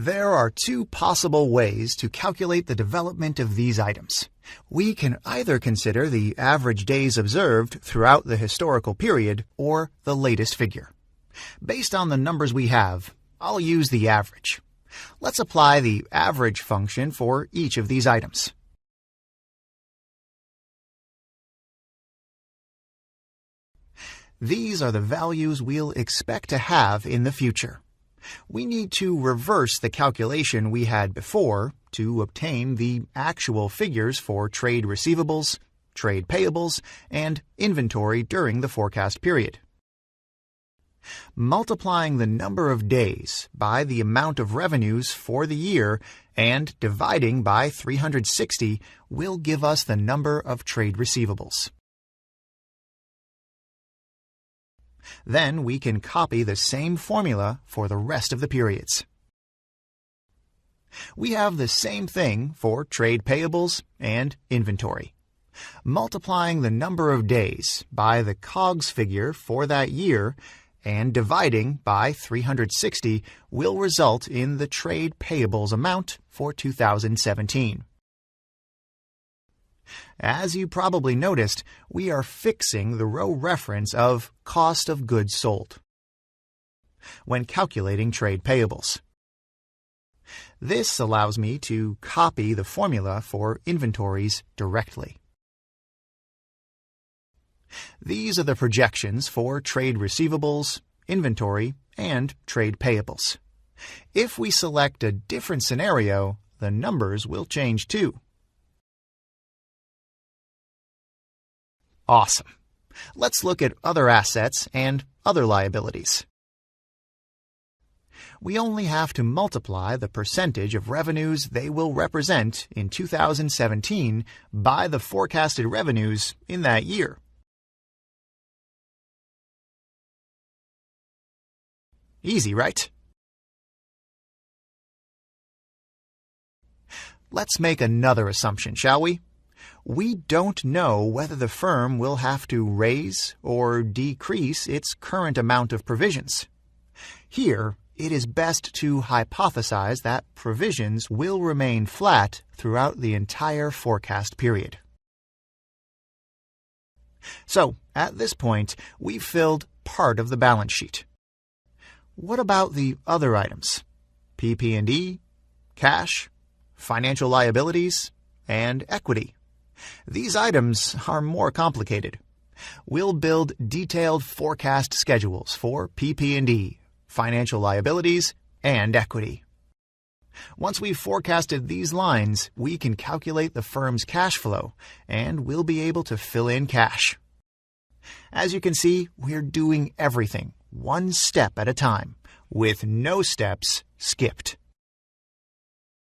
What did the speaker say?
There are two possible ways to calculate the development of these items. We can either consider the average days observed throughout the historical period or the latest figure. Based on the numbers we have, I'll use the average. Let's apply the average function for each of these items. These are the values we'll expect to have in the future. We need to reverse the calculation we had before to obtain the actual figures for trade receivables, trade payables, and inventory during the forecast period. Multiplying the number of days by the amount of revenues for the year and dividing by 360 will give us the number of trade receivables. Then we can copy the same formula for the rest of the periods. We have the same thing for trade payables and inventory. Multiplying the number of days by the COGS figure for that year and dividing by 360 will result in the trade payables amount for 2017. As you probably noticed, we are fixing the row reference of cost of goods sold when calculating trade payables. This allows me to copy the formula for inventories directly. These are the projections for trade receivables, inventory, and trade payables. If we select a different scenario, the numbers will change too. Awesome. Let's look at other assets and other liabilities. We only have to multiply the percentage of revenues they will represent in 2017 by the forecasted revenues in that year. Easy, right? Let's make another assumption, shall we? We don't know whether the firm will have to raise or decrease its current amount of provisions. Here, it is best to hypothesize that provisions will remain flat throughout the entire forecast period. So, at this point, we've filled part of the balance sheet. What about the other items? PP&E, cash, financial liabilities, and equity. These items are more complicated. We'll build detailed forecast schedules for PP&E, financial liabilities, and equity. Once we've forecasted these lines, we can calculate the firm's cash flow, and we'll be able to fill in cash. As you can see, we're doing everything one step at a time, with no steps skipped.